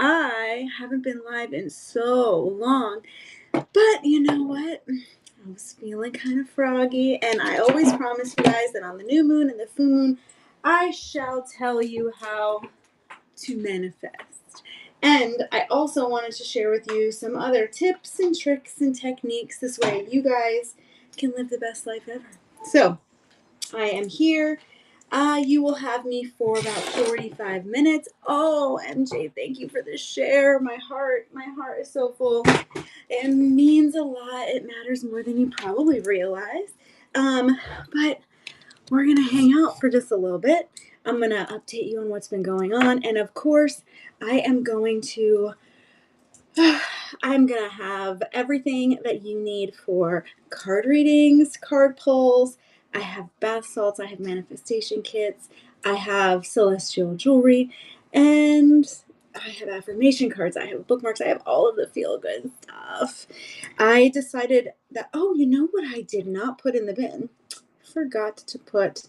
I haven't been live in so long, but you know what? I was feeling kind of froggy, and I always promise you guys that on the new moon and the full moon, I shall tell you how to manifest. And I also wanted to share with you some other tips and tricks and techniques. This way, you guys can live the best life ever. So, I am here. You will have me for about 45 minutes. Oh, MJ, thank you for the share. My heart is so full. It means a lot. It matters more than you probably realize. But we're going to hang out for just a little bit. I'm going to update you on what's been going on. And of course, I'm going to have everything that you need for card readings, card pulls. I have bath salts, I have manifestation kits, I have celestial jewelry, and I have affirmation cards, I have bookmarks, I have all of the feel good stuff. I decided that, oh, you know what I did not put in the bin? Forgot to put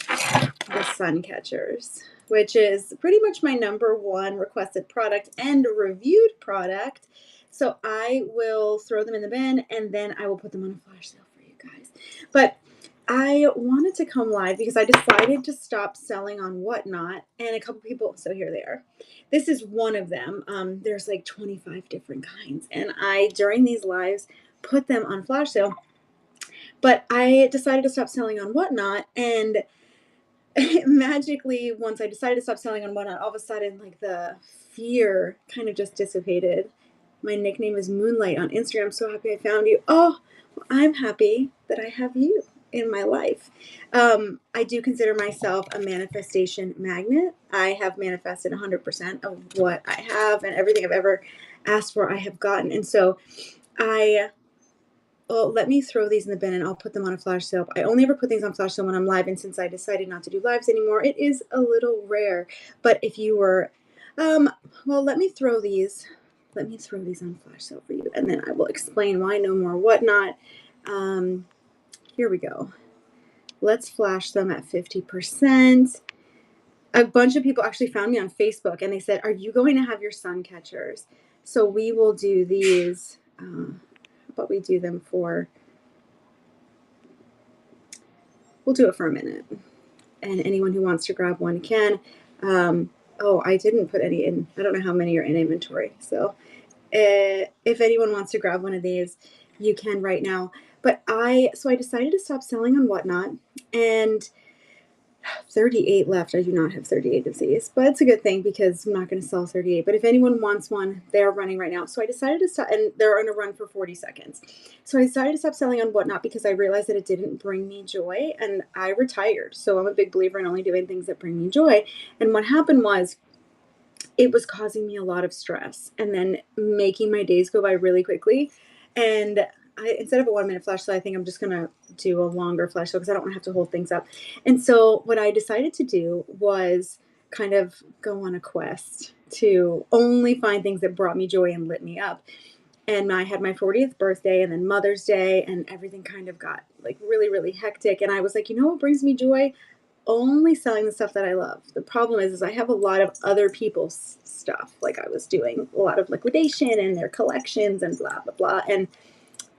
the sun catchers, which is pretty much my number one requested product and reviewed product. So I will throw them in the bin and then I will put them on a flash sale for you guys. But I wanted to come live because I decided to stop selling on Whatnot, and a couple people, so here they are. This is one of them. There's like 25 different kinds, and I, during these lives, put them on flash sale. But I decided to stop selling on Whatnot, and magically, once I decided to stop selling on Whatnot, all of a sudden, like, the fear kind of just dissipated. My nickname is Moonlight on Instagram. I'm so happy I found you. Oh, well, I'm happy that I have you in my life. I do consider myself a manifestation magnet. I have manifested 100% of what I have, and everything I've ever asked for, I have gotten. And so let me throw these in the bin and I'll put them on a flash sale. I only ever put things on flash sale when I'm live, and since I decided not to do lives anymore, it is a little rare. But if you were, let me throw these. Let me throw these on flash sale for you, and then I will explain why no more Whatnot. Here we go. Let's flash them at 50%. A bunch of people actually found me on Facebook, and they said, "Are you going to have your sun catchers?" So we will do these. But we do them for, we'll do it for a minute, and anyone who wants to grab one can. I didn't put any in. I don't know how many are in inventory, so if anyone wants to grab one of these, you can right now. But I decided to stop selling on Whatnot, and 38 left. I do not have 38 of these, but it's a good thing because I'm not going to sell 38. But if anyone wants one, they're running right now. So I decided to stop, and they're on a run for 40 seconds. So I decided to stop selling on Whatnot because I realized that it didn't bring me joy, and I retired. So I'm a big believer in only doing things that bring me joy. And what happened was, it was causing me a lot of stress and then making my days go by really quickly. And instead of a 1 minute flash sale, I think I'm just going to do a longer flash sale because I don't want to have to hold things up. And so what I decided to do was kind of go on a quest to only find things that brought me joy and lit me up. And I had my 40th birthday and then Mother's Day, and everything kind of got like really, really hectic. And I was like, you know what brings me joy? Only selling the stuff that I love. The problem is I have a lot of other people's stuff. Like, I was doing a lot of liquidation and their collections and blah, blah, blah. And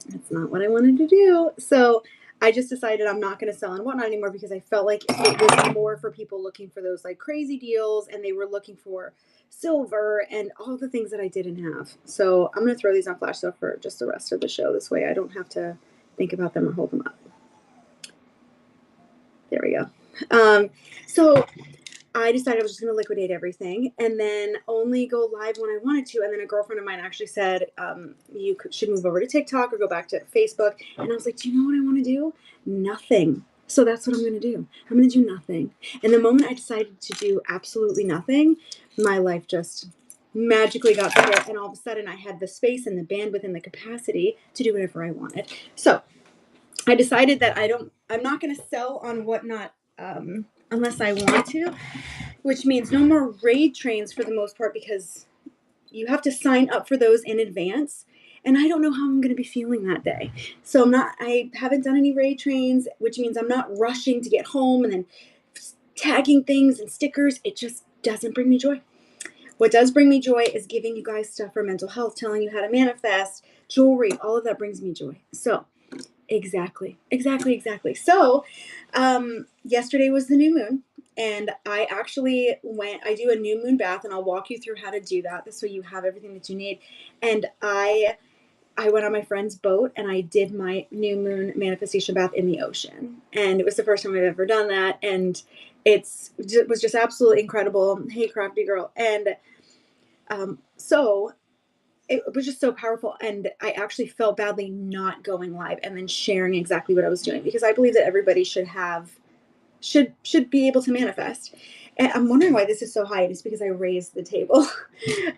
that's not what I wanted to do. So I just decided I'm not going to sell on Whatnot anymore because I felt like it was more for people looking for those like crazy deals, and they were looking for silver and all the things that I didn't have. So I'm going to throw these on flash sale for just the rest of the show. This way I don't have to think about them or hold them up. There we go. So I decided I was just going to liquidate everything and then only go live when I wanted to. And then a girlfriend of mine actually said, you should move over to TikTok or go back to Facebook. And I was like, do you know what I want to do? Nothing. So that's what I'm going to do. I'm going to do nothing. And the moment I decided to do absolutely nothing, my life just magically got better. And all of a sudden I had the space and the bandwidth and the capacity to do whatever I wanted. So I decided that I'm not going to sell on Whatnot unless I want to, which means no more raid trains for the most part, because you have to sign up for those in advance. And I don't know how I'm going to be feeling that day. So I haven't done any raid trains, which means I'm not rushing to get home and then tagging things and stickers. It just doesn't bring me joy. What does bring me joy is giving you guys stuff for mental health, telling you how to manifest, jewelry, all of that brings me joy. So exactly. So, yesterday was the new moon, and I actually I do a new moon bath, and I'll walk you through how to do that. This way you have everything that you need. And I went on my friend's boat and I did my new moon manifestation bath in the ocean. And it was the first time I've ever done that. And it was just absolutely incredible. Hey, crafty girl. And so it was just so powerful. And I actually felt badly not going live and then sharing exactly what I was doing, because I believe that everybody should be able to manifest. And I'm wondering why this is so high. It's because I raised the table.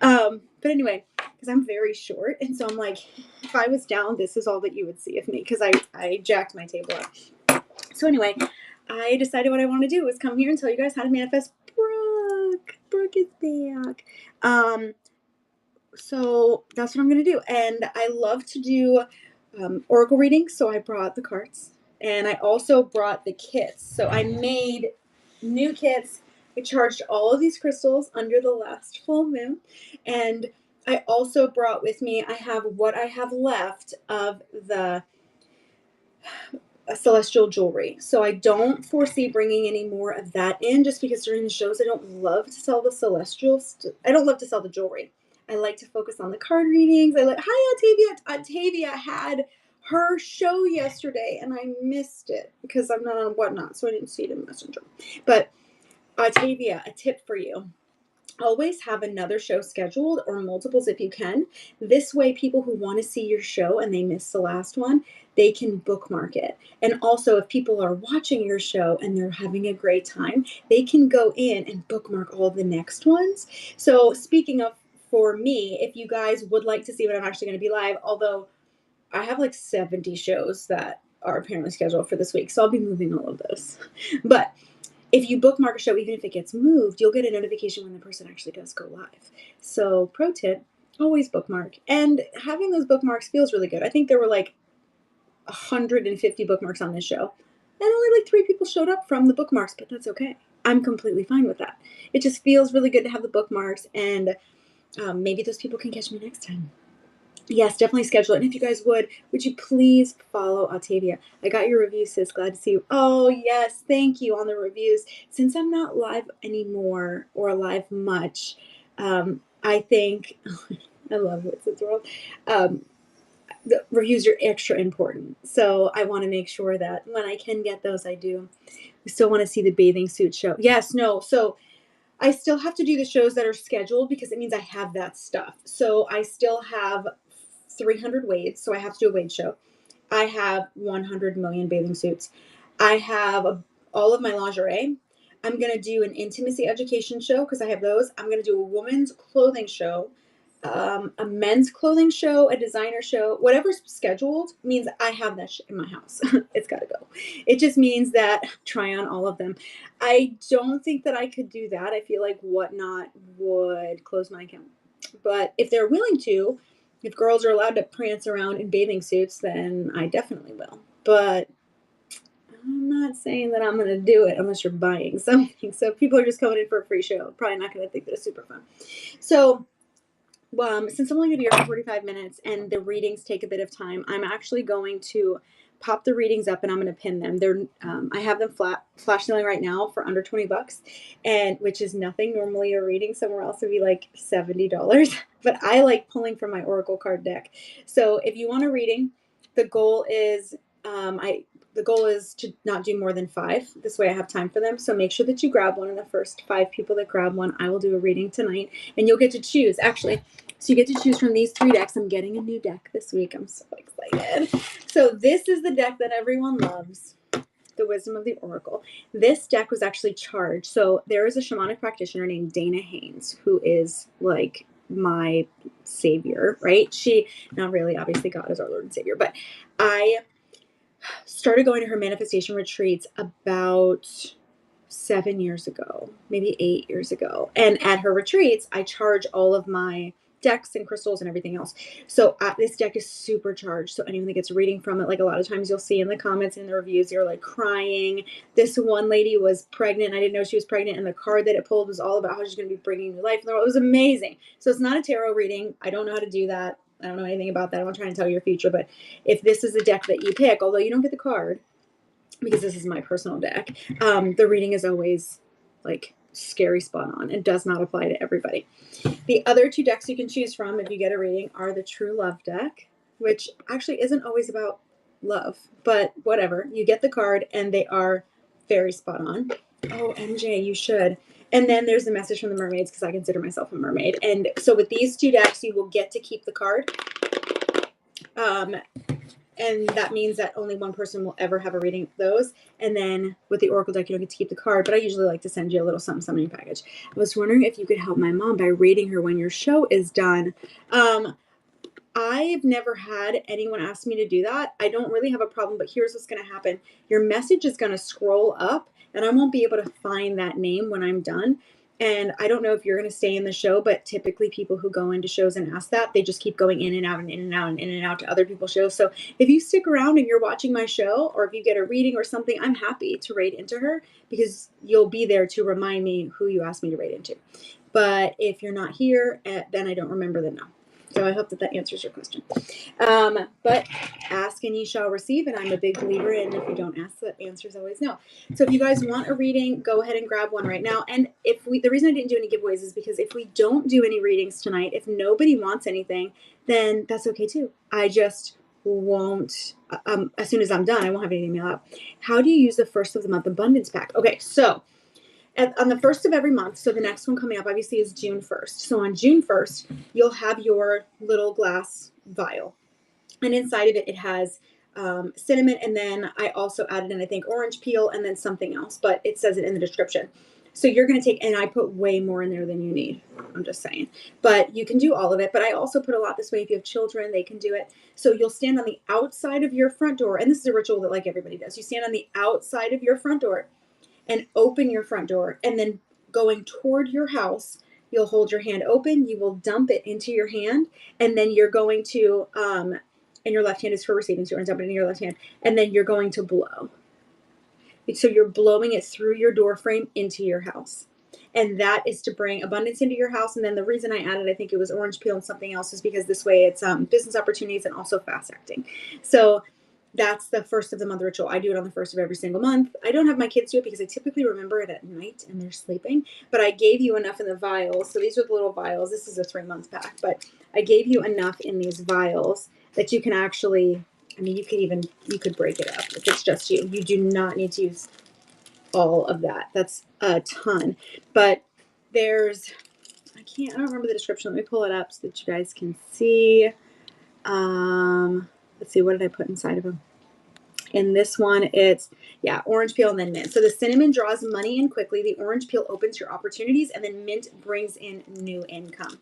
But anyway, because I'm very short, and so I'm like, if I was down, this is all that you would see of me, because I jacked my table up. So anyway, I decided what I want to do was come here and tell you guys how to manifest. Brooke is back. So that's what I'm gonna do, and I love to do oracle readings. So I brought the cards, and I also brought the kits. So I made new kits. I charged all of these crystals under the last full moon, and I also brought with me, I have what I have left of the celestial jewelry. So I don't foresee bringing any more of that in, just because during the shows I don't love to sell the I don't love to sell the jewelry. I like to focus on the card readings. Hi, Octavia. Octavia had her show yesterday and I missed it because I'm not on Whatnot, so I didn't see it in Messenger. But Octavia, a tip for you. Always have another show scheduled, or multiples if you can. This way, people who want to see your show and they missed the last one, they can bookmark it. And also, if people are watching your show and they're having a great time, they can go in and bookmark all the next ones. So speaking of, for me, if you guys would like to see when I'm actually going to be live, although I have like 70 shows that are apparently scheduled for this week, so I'll be moving all of those. But if you bookmark a show, even if it gets moved, you'll get a notification when the person actually does go live. So pro tip, always bookmark. And having those bookmarks feels really good. I think there were like 150 bookmarks on this show, and only like 3 people showed up from the bookmarks, but that's okay. I'm completely fine with that. It just feels really good to have the bookmarks, and maybe those people can catch me next time. Yes, definitely schedule it. And if you guys would you please follow Octavia? I got your review, sis. Glad to see you. Oh, yes. Thank you on the reviews. Since I'm not live anymore or live much, I think I love Wits of the World. The reviews are extra important. So I want to make sure that when I can get those, I do. We still want to see the bathing suit show. Yes, no. So I still have to do the shows that are scheduled because it means I have that stuff. So I still have 300 wades, so I have to do a wade show. I have 100 million bathing suits. I have all of my lingerie. I'm going to do an intimacy education show because I have those. I'm going to do a woman's clothing show, a men's clothing show, a designer show. Whatever's scheduled means I have that shit in my house. It's got to go. It just means that try on all of them. I don't think that I could do that. I feel like Whatnot would close my account. But if they're willing to, if girls are allowed to prance around in bathing suits, then I definitely will. But I'm not saying that I'm going to do it unless you're buying something. So if people are just coming in for a free show, probably not going to think that it's super fun. So since I'm only going to be here for 45 minutes and the readings take a bit of time, I'm actually going to pop the readings up and I'm going to pin them. I have them flash selling right now for under $20, and which is nothing. Normally a reading somewhere else would be like $70, but I like pulling from my Oracle card deck. So if you want a reading, the goal is to not do more than 5. This way I have time for them. So make sure that you grab one, and the first 5 people that grab one, I will do a reading tonight, and you'll get to choose. Actually, so you get to choose from these 3 decks. I'm getting a new deck this week. I'm so excited. So this is the deck that everyone loves, the Wisdom of the Oracle. This deck was actually charged. So there is a shamanic practitioner named Dana Haynes, who is like my savior, right? Not really, obviously God is our Lord and Savior, but I started going to her manifestation retreats about 7 years ago, maybe 8 years ago. And at her retreats, I charge all of my decks and crystals and everything else. So this deck is super charged. So anyone that gets a reading from it, like a lot of times you'll see in the comments and the reviews, they're like crying. This one lady was pregnant. I didn't know she was pregnant. And the card that it pulled was all about how she's going to be bringing new life. It was amazing. So it's not a tarot reading. I don't know how to do that. I don't know anything about that. I'm not trying to tell you your future. But if this is the deck that you pick, although you don't get the card, because this is my personal deck, the reading is always like scary spot on. It does not apply to everybody. The other two decks you can choose from if you get a reading are the True Love deck, which actually isn't always about love, but whatever. You get the card and they are very spot on. Oh, MJ, you should. And then there's the Message from the Mermaids, because I consider myself a mermaid. And so with these two decks, you will get to keep the card. And that means that only one person will ever have a reading of those. And then with the Oracle deck, you don't get to keep the card, but I usually like to send you a little something package. I was wondering if you could help my mom by reading her when your show is done. I've never had anyone ask me to do that. I don't really have a problem, but here's what's going to happen. Your message is going to scroll up, and I won't be able to find that name when I'm done. And I don't know if you're going to stay in the show, but typically people who go into shows and ask that, they just keep going in and out and in and out and in and out to other people's shows. So if you stick around and you're watching my show, or if you get a reading or something, I'm happy to read into her, because you'll be there to remind me who you asked me to read into. But if you're not here, then I don't remember the no. So I hope that answers your question. But ask and ye shall receive, and I'm a big believer in if you don't ask, the answer is always no. So if you guys want a reading, go ahead and grab one right now. And the reason I didn't do any giveaways is because if we don't do any readings tonight, if nobody wants anything, then that's okay too. I just won't, as soon as I'm done, I won't have anything mail out. How do you use the first of the month abundance pack? Okay, so on the first of every month, so the next one coming up obviously is June 1st. So on June 1st, you'll have your little glass vial. And inside of it, it has cinnamon. And then I also added in, I think, orange peel and then something else. But it says it in the description. So you're going to take, and I put way more in there than you need. I'm just saying. But you can do all of it. But I also put a lot this way. If you have children, they can do it. So you'll stand on the outside of your front door. And this is a ritual that like everybody does. You stand on the outside of your front door and open your front door, and then going toward your house, you'll hold your hand open, you will dump it into your hand, and then you're going to, and your left hand is for receiving, so you're going to dump it in your left hand, and then you're going to blow. So you're blowing it through your door frame into your house. And that is to bring abundance into your house. And then the reason I added, I think it was orange peel and something else, is because this way it's business opportunities and also fast acting. So that's the first of the month ritual. I do it on the first of every single month. I don't have my kids do it because I typically remember it at night and they're sleeping, but I gave you enough in the vials. So these are the little vials. This is a 3-month pack, but I gave you enough in these vials that you can actually, I mean, you could break it up if it's just you. You do not need to use all of that. That's a ton, but I don't remember the description. Let me pull it up so that you guys can see. Let's see, what did I put inside of them? In this one, it's, orange peel and then mint. So the cinnamon draws money in quickly. The orange peel opens your opportunities, and then mint brings in new income.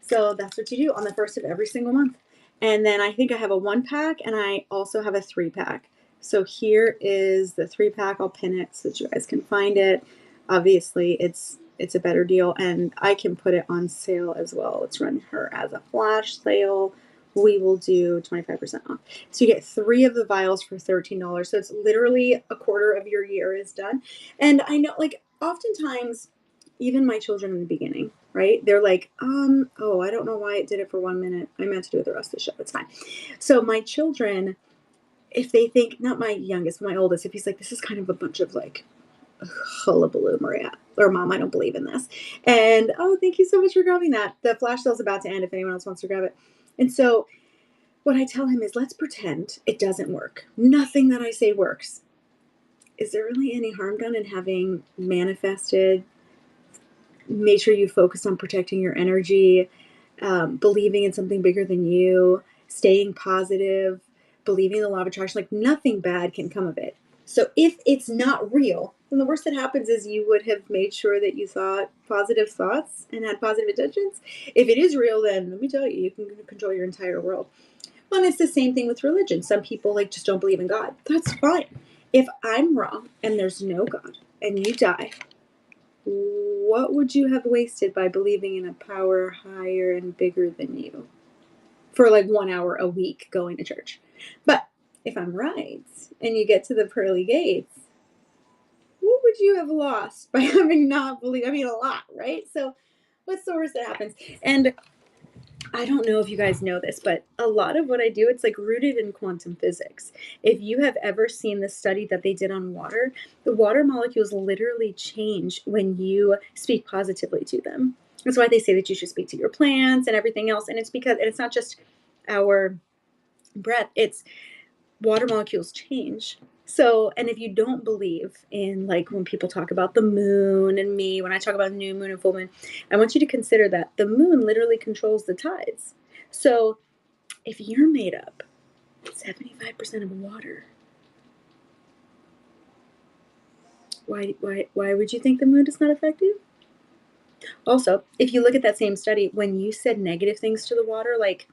So that's what you do on the first of every single month. And then I think I have a 1-pack, and I also have a 3-pack. So here is the 3-pack. I'll pin it so that you guys can find it. Obviously, it's a better deal, and I can put it on sale as well. Let's run her as a flash sale. We will do 25% off. So you get 3 of the vials for $13. So it's literally a quarter of your year is done. And I know, like, oftentimes, even my children in the beginning, right? They're like, oh, I don't know why it did it for 1 minute. I meant to do it the rest of the show. It's fine. So my children, if they think, not my youngest, but my oldest, if he's like, this is kind of a bunch of like hullabaloo, Maria, or Mom, I don't believe in this. And, oh, thank you so much for grabbing that. The flash sale's about to end if anyone else wants to grab it. And so what I tell him is, let's pretend it doesn't work. Nothing that I say works. Is there really any harm done in having manifested? Make sure you focus on protecting your energy, believing in something bigger than you, staying positive, believing in the law of attraction. Like, nothing bad can come of it. So if it's not real, then the worst that happens is you would have made sure that you thought positive thoughts and had positive intentions. If it is real, then let me tell you, you can control your entire world. Well, and it's the same thing with religion. Some people like just don't believe in God. That's fine. If I'm wrong and there's no God and you die, what would you have wasted by believing in a power higher and bigger than you for like 1 hour a week going to church? But if I'm right and you get to the pearly gates, what would you have lost by having not believed? I mean, a lot, right? So what's the worst that happens? And I don't know if you guys know this, but a lot of what I do, it's like rooted in quantum physics. If you have ever seen the study that they did on water, the water molecules literally change when you speak positively to them. That's why they say that you should speak to your plants and everything else. And it's because, and it's not just our breath, it's water molecules change. So, and if you don't believe in, like, when people talk about the moon and me, when I talk about new moon and full moon, I want you to consider that the moon literally controls the tides. So, if you're made up 75% of water, why would you think the moon does not affect you? Also, if you look at that same study, when you said negative things to the water, like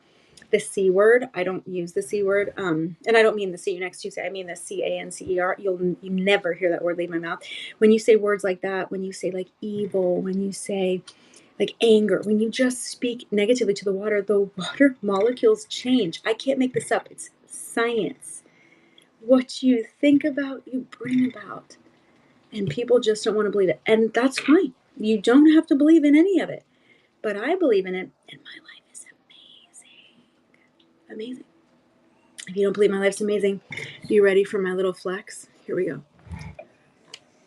the C word, I don't use the C word, and I don't mean the C next to say, I mean the CANCER. You never hear that word leave my mouth. When you say words like that, when you say like evil, when you say like anger, when you just speak negatively to the water molecules change. I can't make this up. It's science. What you think about, you bring about. And people just don't want to believe it. And that's fine. You don't have to believe in any of it. But I believe in it, and my life is amazing. Amazing. If you don't believe my life's amazing, be ready for my little flex. Here we go.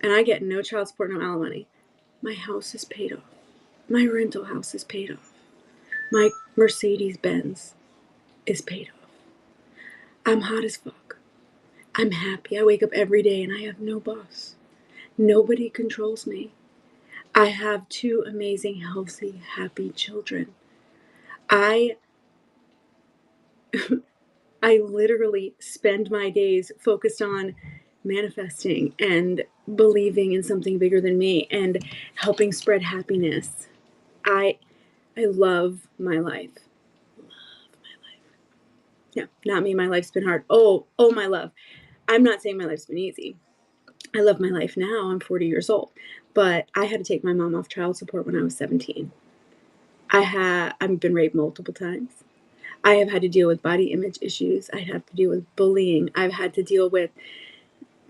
And I get no child support, no alimony. My house is paid off. My rental house is paid off. My Mercedes Benz is paid off. I'm hot as fuck. I'm happy. I wake up every day and I have no boss. Nobody controls me. I have 2 amazing, healthy, happy children. I literally spend my days focused on manifesting and believing in something bigger than me and helping spread happiness. I love my life. Love my life. Yeah, not me. My life's been hard. Oh, my love. I'm not saying my life's been easy. I love my life now. I'm 40 years old, but I had to take my mom off child support when I was 17. I've been raped multiple times. I have had to deal with body image issues. I have to deal with bullying. I've had to deal with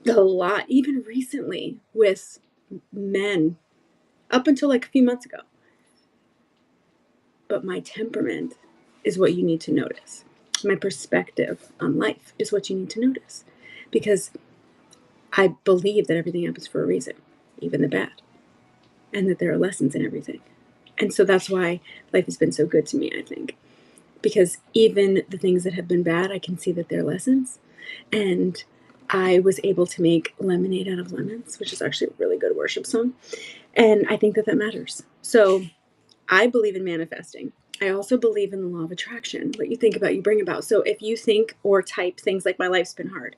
a lot, even recently, with men up until like a few months ago. But my temperament is what you need to notice. My perspective on life is what you need to notice. Because I believe that everything happens for a reason, even the bad, and that there are lessons in everything. And so that's why life has been so good to me, I think. Because even the things that have been bad, I can see that they're lessons. And I was able to make lemonade out of lemons, which is actually a really good worship song. And I think that that matters. So I believe in manifesting. I also believe in the law of attraction. What you think about, you bring about. So if you think or type things like my life's been hard,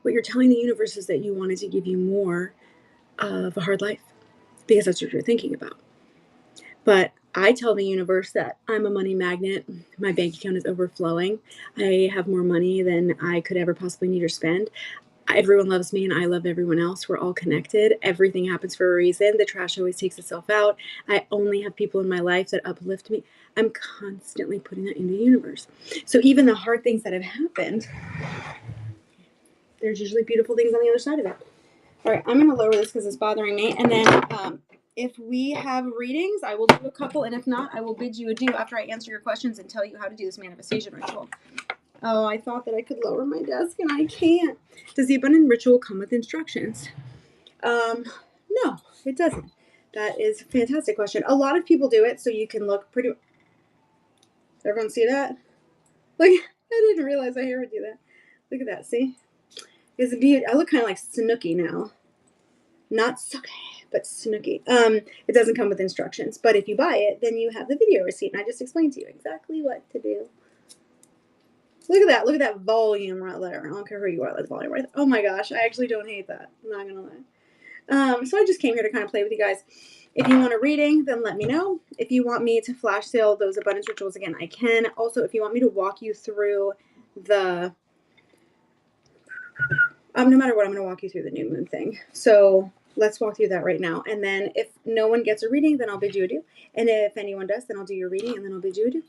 what you're telling the universe is that you wanted to give you more of a hard life because that's what you're thinking about. But I tell the universe that I'm a money magnet. My bank account is overflowing. I have more money than I could ever possibly need or spend. Everyone loves me and I love everyone else. We're all connected. Everything happens for a reason. The trash always takes itself out. I only have people in my life that uplift me. I'm constantly putting that in the universe. So even the hard things that have happened, there's usually beautiful things on the other side of it. All right, I'm going to lower this because it's bothering me. And then if we have readings, I will do a couple. And if not, I will bid you adieu after I answer your questions and tell you how to do this manifestation ritual. Oh, I thought that I could lower my desk and I can't. Does the abundant ritual come with instructions? No, it doesn't. That is a fantastic question. A lot of people do it so you can look pretty. Does everyone see that? Like, I didn't realize my hair would do that. Look at that, see? It's beauty. I look kind of like Snooki now. Not Snooki, but Snooki. It doesn't come with instructions, but if you buy it, then you have the video receipt, and I just explained to you exactly what to do. Look at that. Look at that volume right there. I don't care who you are. That volume right there. Oh my gosh. I actually don't hate that. I'm not going to lie. So I just came here to kind of play with you guys. If you want a reading, then let me know. If you want me to flash sale those abundance rituals again, I can. Also, if you want me to walk you through the, no matter what, I'm going to walk you through the new moon thing. So let's walk through that right now. And then if no one gets a reading, then I'll bid you adieu. And if anyone does, then I'll do your reading and then I'll bid you adieu.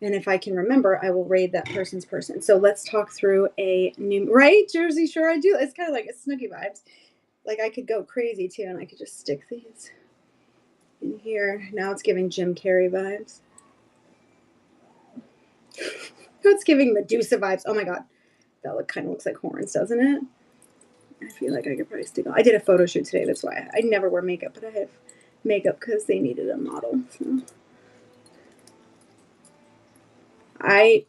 And if I can remember, I will raid that person's person. So let's talk through a new, right? Jersey Shore, I do. It's kind of like a Snooki vibes. Like I could go crazy too, and I could just stick these in here. Now it's giving Jim Carrey vibes. It's giving Medusa vibes. Oh my God. That kind of looks like horns, doesn't it? I feel like I could probably stick on. I did a photo shoot today. That's why I never wear makeup, but I have makeup because they needed a model. So I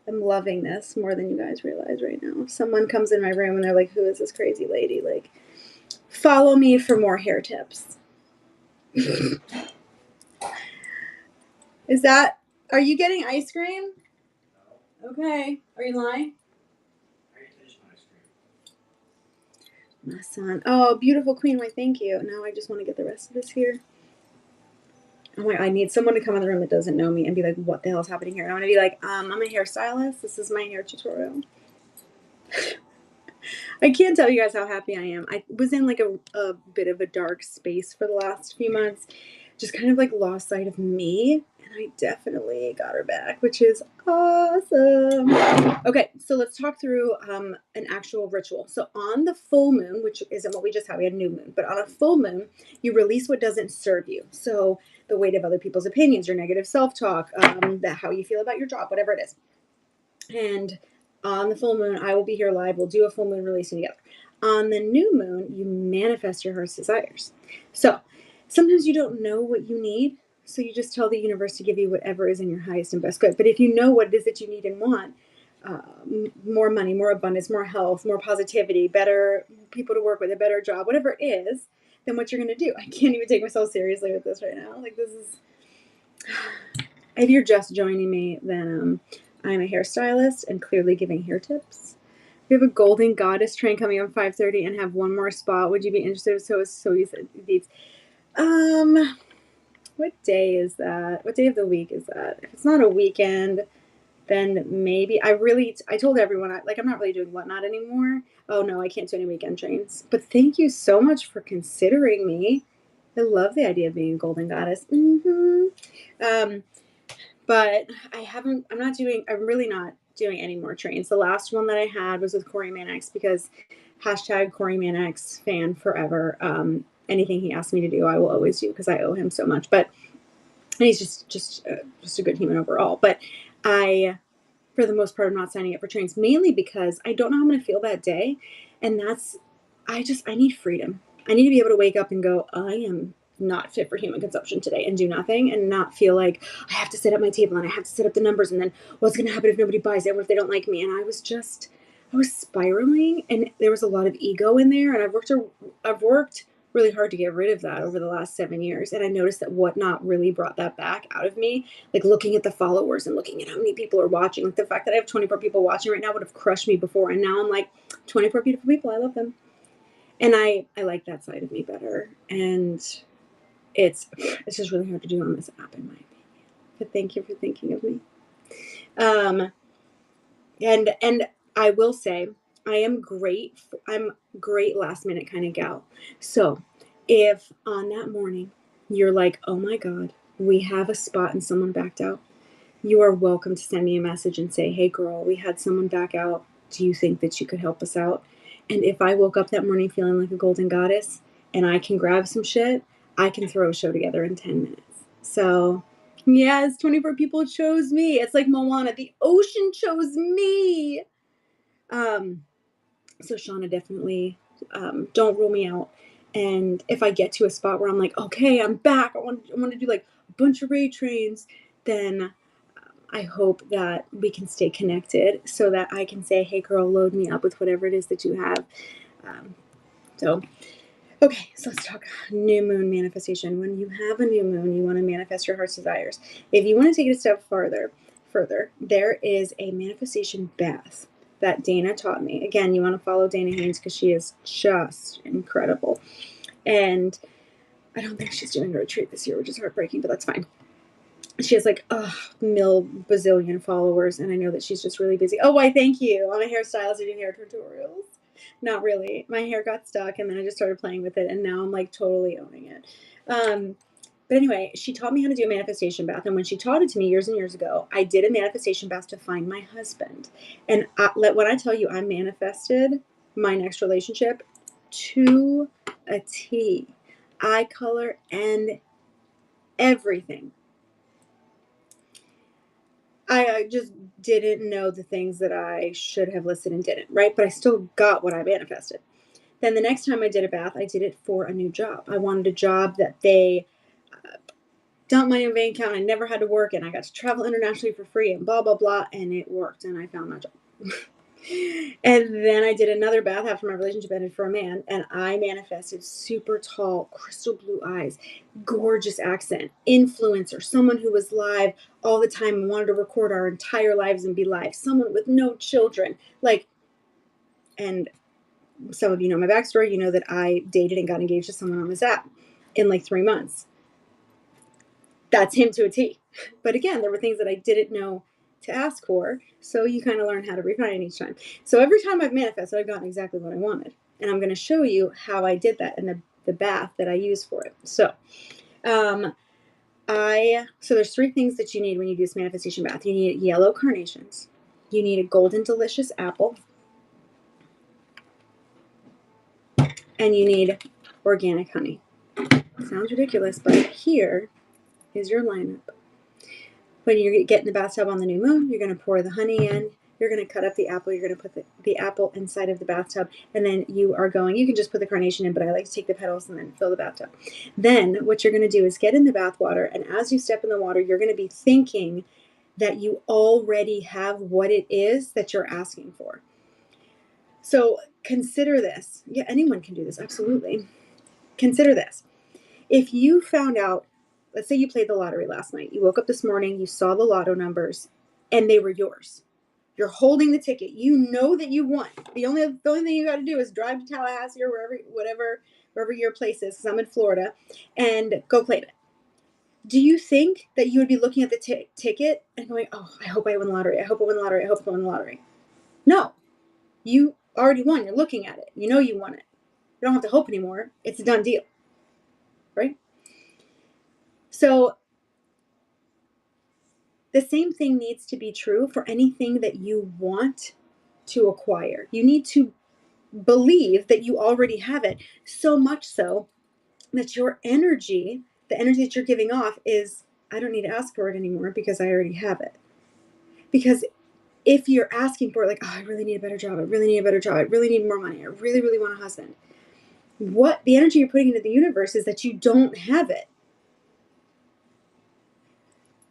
am loving this more than you guys realize right now. If someone comes in my room and they're like, who is this crazy lady? Like, follow me for more hair tips. Is that, are you getting ice cream? No. Okay. Are you lying? My son. Oh, beautiful queen. Why, thank you. Now I just want to get the rest of this here. Oh my, I need someone to come in the room that doesn't know me and be like, what the hell is happening here? And I want to be like, I'm a hairstylist. This is my hair tutorial. I can't tell you guys how happy I am. I was in like a bit of a dark space for the last few months. Just kind of like lost sight of me. And I definitely got her back, which is awesome. Okay, so let's talk through an actual ritual. So on the full moon, which isn't what we just had, we had a new moon, but on a full moon, you release what doesn't serve you. So the weight of other people's opinions, your negative self-talk, how you feel about your job, whatever it is. And on the full moon, I will be here live. We'll do a full moon releasing together. On the new moon, you manifest your heart's desires. So sometimes you don't know what you need. So you just tell the universe to give you whatever is in your highest and best good. But if you know what it is that you need and want, more money, more abundance, more health, more positivity, better people to work with, a better job, whatever it is, then what you're going to do. I can't even take myself seriously with this right now. Like, this is, if you're just joining me, then I'm a hairstylist and clearly giving hair tips. We have a golden goddess train coming on 5:30 and have one more spot. Would you be interested? So you said these. What day is that? What day of the week is that? If it's not a weekend, then maybe I told everyone I'm not really doing Whatnot anymore. Oh no, I can't do any weekend trains. But thank you so much for considering me. I love the idea of being a golden goddess. But I'm really not doing any more trains. The last one that I had was with Corey Mannix because hashtag Corey Mannix fan forever. Anything he asks me to do, I will always do because I owe him so much. But and he's just a good human overall. But I, for the most part, I'm not signing up for trains mainly because I don't know how I'm going to feel that day, and I need freedom. I need to be able to wake up and go, I am not fit for human consumption today, and do nothing and not feel like I have to set up my table and I have to set up the numbers, and then what's going to happen if nobody buys it? What if they don't like me? And I was spiraling, and there was a lot of ego in there, and I've worked really hard to get rid of that over the last 7 years. And I noticed that Whatnot really brought that back out of me. Like looking at the followers and looking at how many people are watching. Like the fact that I have 24 people watching right now would have crushed me before. And now I'm like, 24 beautiful people. I love them. And I like that side of me better. And it's just really hard to do on this app, in my opinion. But thank you for thinking of me. And I will say, I'm great last minute kind of gal. So if on that morning you're like, oh my God, we have a spot and someone backed out, you are welcome to send me a message and say, hey girl, we had someone back out. Do you think that you could help us out? And if I woke up that morning feeling like a golden goddess and I can grab some shit, I can throw a show together in 10 minutes. So yes, 24 people chose me. It's like Moana. The ocean chose me. So Shauna, definitely don't rule me out. And if I get to a spot where I'm like, okay, I'm back, I want to do like a bunch of raid trains, then I hope that we can stay connected so that I can say, hey girl, load me up with whatever it is that you have. Okay, so let's talk new moon manifestation. When you have a new moon, you want to manifest your heart's desires. If you want to take it a step further, there is a manifestation bath that Dana taught me. Again, you want to follow Dana Haynes because she is just incredible. And I don't think she's doing a retreat this year, which is heartbreaking, but that's fine. She has like bazillion followers, and I know that she's just really busy. Oh, why, thank you. I'm a hairstylist. I do hair tutorials. Not really. My hair got stuck and then I just started playing with it and now I'm like totally owning it. But anyway, she taught me how to do a manifestation bath. And when she taught it to me years and years ago, I did a manifestation bath to find my husband. And when I tell you I manifested my next relationship to a T, eye color and everything. I just didn't know the things that I should have listed and didn't, right? But I still got what I manifested. Then the next time I did a bath, I did it for a new job. I wanted a job that they dumped money in my bank account. I never had to work and I got to travel internationally for free and blah, blah, blah. And it worked and I found that job. And then I did another bath after my relationship ended for a man, and I manifested super tall, crystal blue eyes, gorgeous accent, influencer, someone who was live all the time and wanted to record our entire lives and be live, someone with no children. Like, and some of you know my backstory. You know that I dated and got engaged to someone on this app in like 3 months. That's him to a T. But again, there were things that I didn't know to ask for. So you kind of learn how to refine it each time. So every time I've manifested, I've gotten exactly what I wanted. And I'm going to show you how I did that in the bath that I use for it. So, so there's 3 things that you need when you do this manifestation bath. You need yellow carnations. You need a golden delicious apple. And you need organic honey. Sounds ridiculous, but here is your lineup. When you get in the bathtub on the new moon, you're going to pour the honey in. You're going to cut up the apple. You're going to put the apple inside of the bathtub. And then you can just put the carnation in, but I like to take the petals and then fill the bathtub. Then what you're going to do is get in the bath water. And as you step in the water, you're going to be thinking that you already have what it is that you're asking for. So consider this. Yeah, anyone can do this. Absolutely. Consider this. If you found out, let's say you played the lottery last night. You woke up this morning, you saw the lotto numbers, and they were yours. You're holding the ticket. You know that you won. The only thing you got to do is drive to Tallahassee or wherever your place is, because I'm in Florida, and go claim it. Do you think that you would be looking at the ticket and going, oh, I hope I win the lottery. I hope I win the lottery. I hope I win the lottery. No. You already won. You're looking at it. You know you won it. You don't have to hope anymore. It's a done deal. Right? So the same thing needs to be true for anything that you want to acquire. You need to believe that you already have it, so much so that your energy, the energy that you're giving off is, I don't need to ask for it anymore because I already have it. Because if you're asking for it, like, oh, I really need a better job, I really need a better job, I really need more money, I really, really want a husband, what the energy you're putting into the universe is that you don't have it.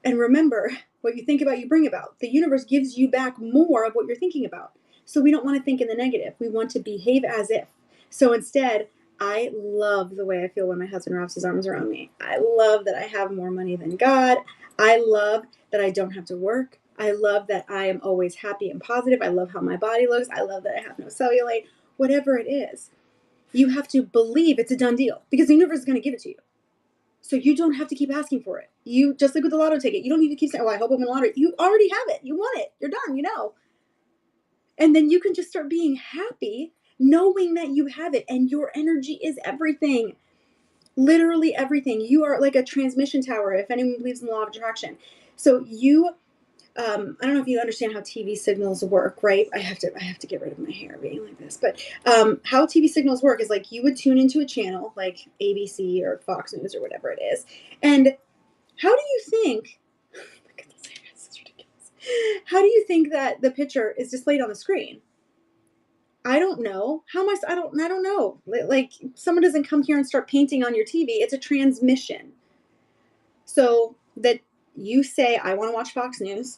And remember, what you think about, you bring about. The universe gives you back more of what you're thinking about. So we don't want to think in the negative. We want to behave as if. So instead, I love the way I feel when my husband wraps his arms around me. I love that I have more money than God. I love that I don't have to work. I love that I am always happy and positive. I love how my body looks. I love that I have no cellulite. Whatever it is, you have to believe it's a done deal because the universe is going to give it to you. So you don't have to keep asking for it. You just like with the lotto ticket. You don't need to keep saying, "Oh, I hope I'm in the lottery." You already have it. You won it. You're done. You know. And then you can just start being happy, knowing that you have it, and your energy is everything. Literally everything. You are like a transmission tower. If anyone believes in the law of attraction, so you. I don't know if you understand how TV signals work, right? I have to get rid of my hair being like this. But how TV signals work is like you would tune into a channel like ABC or Fox News or whatever it is. And how do you think, this is ridiculous. How do you think that the picture is displayed on the screen? I don't know. I don't know. Like someone doesn't come here and start painting on your TV. It's a transmission. So that you say, I want to watch Fox News.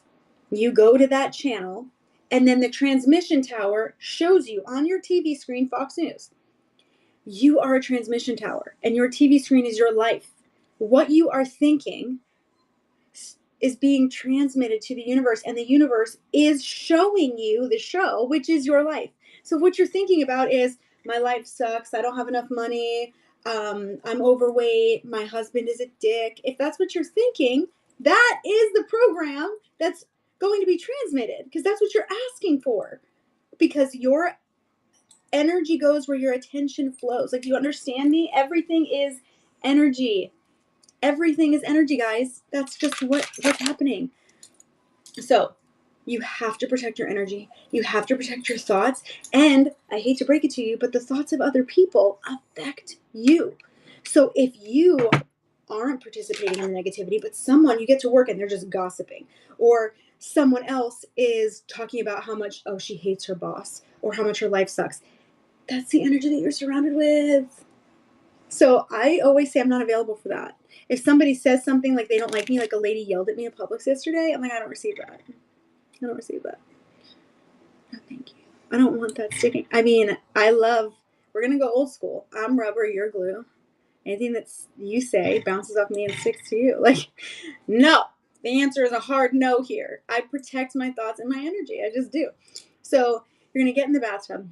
You go to that channel, and then the transmission tower shows you on your TV screen Fox News. You are a transmission tower, and your TV screen is your life. What you are thinking is being transmitted to the universe, and the universe is showing you the show, which is your life. So what you're thinking about is, my life sucks. I don't have enough money. I'm overweight. My husband is a dick. If that's what you're thinking, that is the program that's going to be transmitted because that's what you're asking for. Because your energy goes where your attention flows. Like, you understand me? Everything is energy. Everything is energy, guys. That's just what's happening. So you have to protect your energy. You have to protect your thoughts. And I hate to break it to you, but the thoughts of other people affect you. So if you aren't participating in the negativity, but someone, you get to work and they're just gossiping, or someone else is talking about how much, oh, she hates her boss, or how much her life sucks, that's the energy that you're surrounded with. So I always say I'm not available for that. If somebody says something like they don't like me, like a lady yelled at me in Publix yesterday, I'm like, I don't receive that. I don't receive that. No, thank you. I don't want that sticking. I mean, we're going to go old school. I'm rubber, you're glue. Anything that you say bounces off me and sticks to you. Like, no. The answer is a hard no here. I protect my thoughts and my energy. I just do. So you're going to get in the bathtub.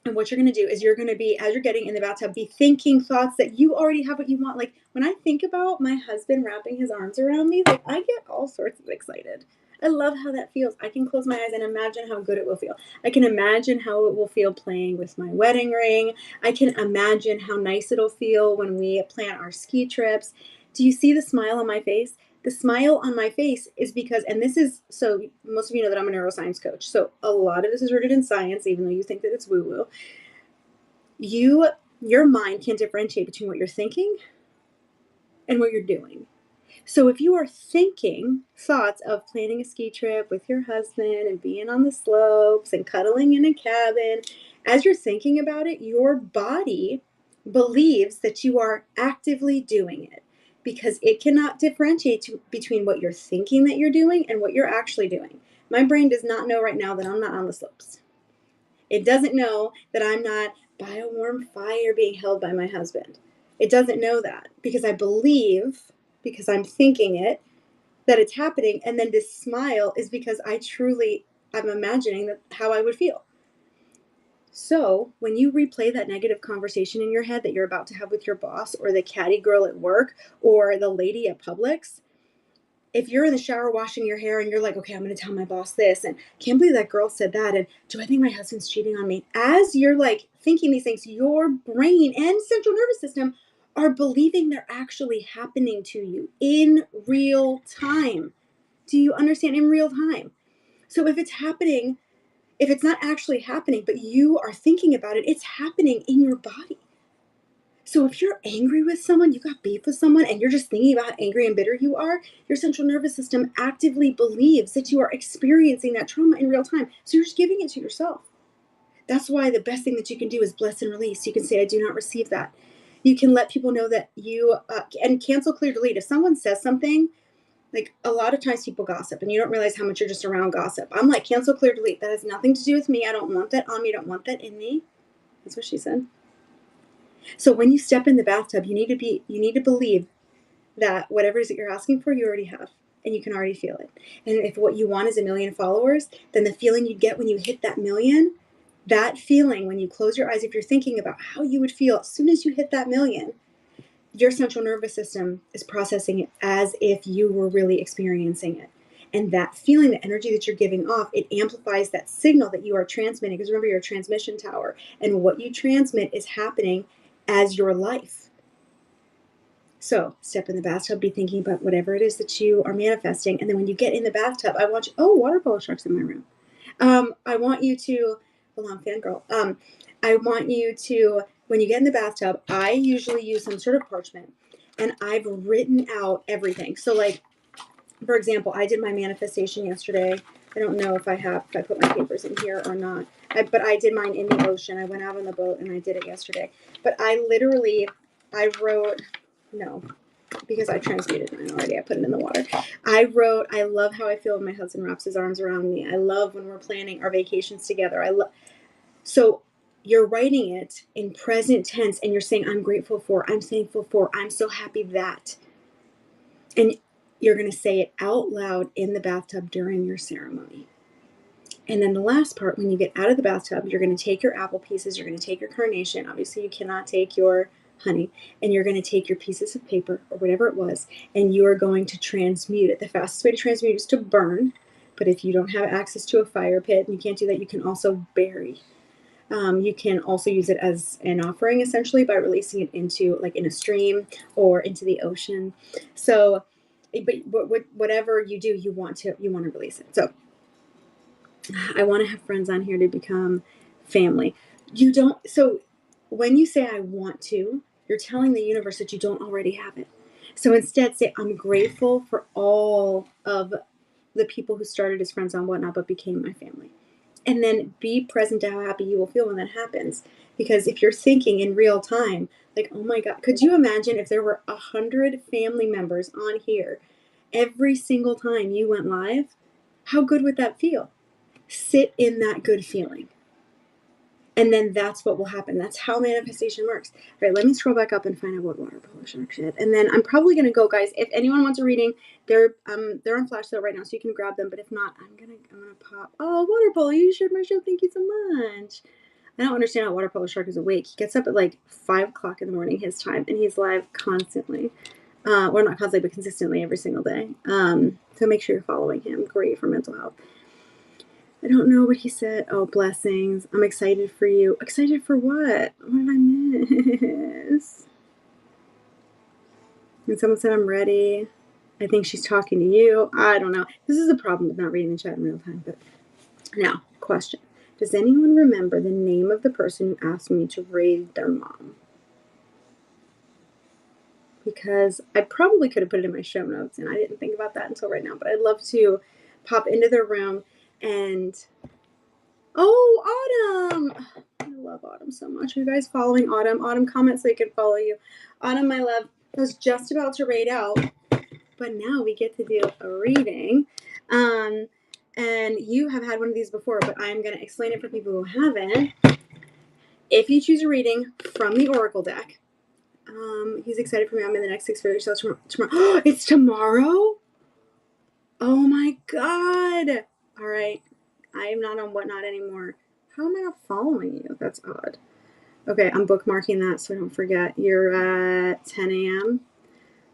And what you're going to do is you're going to be, as you're getting in the bathtub, be thinking thoughts that you already have what you want. Like, when I think about my husband wrapping his arms around me, like, I get all sorts of excited. I love how that feels. I can close my eyes and imagine how good it will feel. I can imagine how it will feel playing with my wedding ring. I can imagine how nice it'll feel when we plan our ski trips. Do you see the smile on my face? The smile on my face is because, and this is, so most of you know that I'm a neuroscience coach. So a lot of this is rooted in science, even though you think that it's woo-woo. Your mind can differentiate between what you're thinking and what you're doing. So if you are thinking thoughts of planning a ski trip with your husband and being on the slopes and cuddling in a cabin, as you're thinking about it, your body believes that you are actively doing it, because it cannot differentiate between what you're thinking that you're doing and what you're actually doing. My brain does not know right now that I'm not on the slopes. It doesn't know that I'm not by a warm fire being held by my husband. It doesn't know that, because I believe, because I'm thinking it, that it's happening. And then this smile is because I'm imagining that how I would feel. So when you replay that negative conversation in your head that you're about to have with your boss, or the catty girl at work, or the lady at Publix, if you're in the shower washing your hair and you're like, okay, I'm going to tell my boss this, and can't believe that girl said that, and do I think my husband's cheating on me? As you're like thinking these things, your brain and central nervous system are believing they're actually happening to you in real time. Do you understand? In real time. So if it's happening, if it's not actually happening, but you are thinking about it, it's happening in your body. So if you're angry with someone, you got beef with someone, and you're just thinking about how angry and bitter you are, your central nervous system actively believes that you are experiencing that trauma in real time. So you're just giving it to yourself. That's why the best thing that you can do is bless and release. You can say, I do not receive that. You can let people know that you, and cancel, clear, delete. If someone says something, like, a lot of times people gossip and you don't realize how much you're just around gossip. I'm like, cancel, clear, delete. That has nothing to do with me. I don't want that on me. I don't want that in me. That's what she said. So when you step in the bathtub, you need to believe that whatever it is that you're asking for, you already have, and you can already feel it. And if what you want is 1 million followers, then the feeling you get when you hit that million, that feeling when you close your eyes, if you're thinking about how you would feel as soon as you hit that million, your central nervous system is processing it as if you were really experiencing it. And that feeling, the energy that you're giving off, it amplifies that signal that you are transmitting. Because remember, you're a transmission tower. And what you transmit is happening as your life. So step in the bathtub, be thinking about whatever it is that you are manifesting. And then when you get in the bathtub, I want you, oh, water polo sharks in my room. I want you to, hold on, fangirl. I want you to, when you get in the bathtub, I usually use some sort of parchment, and I've written out everything. So, like, for example, I did my manifestation yesterday. I don't know if I put my papers in here or not. But I did mine in the ocean. I went out on the boat and I did it yesterday. But I wrote, no, because I transmuted mine already. I put it in the water. I wrote, I love how I feel when my husband wraps his arms around me. I love when we're planning our vacations together. So you're writing it in present tense, and you're saying, I'm grateful for, I'm thankful for, I'm so happy that. And you're going to say it out loud in the bathtub during your ceremony. And then the last part, when you get out of the bathtub, you're going to take your apple pieces, you're going to take your carnation. Obviously, you cannot take your honey. And you're going to take your pieces of paper or whatever it was, and you are going to transmute it. The fastest way to transmute is to burn. But if you don't have access to a fire pit and you can't do that, you can also bury. You can also use it as an offering, essentially, by releasing it into, like, in a stream or into the ocean. So, but whatever you do, you want to release it. So I want to have friends on here to become family. You don't. So when you say I want to, you're telling the universe that you don't already have it. So instead, say I'm grateful for all of the people who started as friends on Whatnot but became my family. And then be present to how happy you will feel when that happens. Because if you're thinking in real time, like, oh my God, could you imagine if there were 100 family members on here every single time you went live? How good would that feel? Sit in that good feeling. And then that's what will happen. That's how manifestation works. All right, let me scroll back up and find out what water polo shark did. And then I'm probably gonna go, guys. If anyone wants a reading, they're on flash sale right now, so you can grab them. But if not, I'm gonna pop. Oh, water polo, you shared my show. Thank you so much. I don't understand how water polo shark is awake. He gets up at like 5 o'clock in the morning his time, and he's live constantly. Well, not constantly, but consistently every single day. So make sure you're following him. Great for mental health. I don't know what he said. Oh, blessings. I'm excited for you. Excited for what? What did I miss? And someone said, I'm ready. I think she's talking to you. I don't know. This is a problem with not reading the chat in real time. But now, question. Does anyone remember the name of the person who asked me to raid their mom? Because I probably could have put it in my show notes, and I didn't think about that until right now. But I'd love to pop into their room and... Oh, Autumn! I love Autumn so much. Are you guys following Autumn? Autumn, comment so they can follow you. Autumn, my love, I was just about to raid out, but now we get to do a reading. And you have had one of these before, but I'm going to explain it for people who haven't. If you choose a reading from the Oracle deck, he's excited for me. I'm in the next 6 figures. So tomorrow. It's tomorrow? Oh my God. All right. I am not on Whatnot anymore. How am I not following you? That's odd. Okay, I'm bookmarking that so I don't forget. You're at 10 a.m.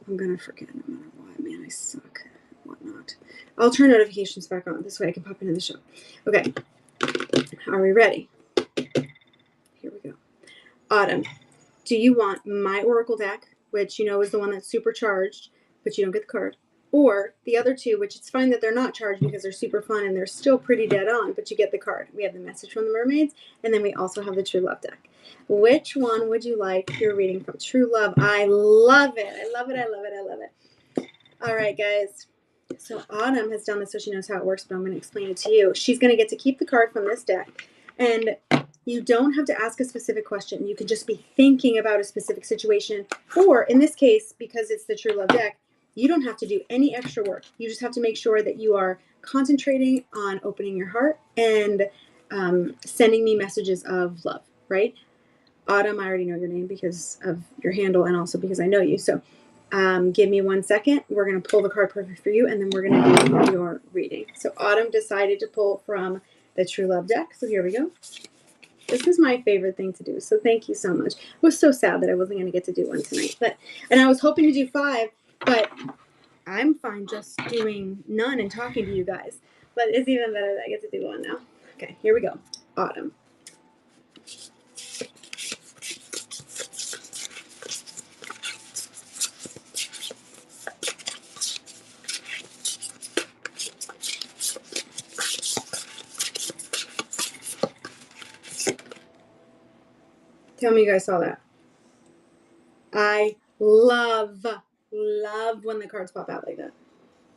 I'm going to forget no matter what. Man, I suck. Whatnot. I'll turn notifications back on. This way I can pop into the show. Okay. Are we ready? Here we go. Autumn, do you want my Oracle deck, which you know is the one that's supercharged, but you don't get the card? Or the other two, which it's fine that they're not charged because they're super fun and they're still pretty dead on, but you get the card. We have the message from the mermaids, and then we also have the True Love deck. Which one would you like your reading from? True Love. I love it. I love it. I love it. I love it. All right, guys. So Autumn has done this so she knows how it works, but I'm going to explain it to you. She's going to get to keep the card from this deck. And you don't have to ask a specific question. You can just be thinking about a specific situation. Or in this case, because it's the True Love deck, you don't have to do any extra work. You just have to make sure that you are concentrating on opening your heart and sending me messages of love, right? Autumn, I already know your name because of your handle and also because I know you. So give me 1 second. We're going to pull the card perfect for you, and then we're going to do your reading. So Autumn decided to pull from the True Love deck. So here we go. This is my favorite thing to do. So thank you so much. I was so sad that I wasn't going to get to do one tonight. And I was hoping to do 5, but I'm fine just doing none and talking to you guys. But it's even better that I get to do one now. Okay, here we go. Autumn. Tell me you guys saw that. I love when the cards pop out like that.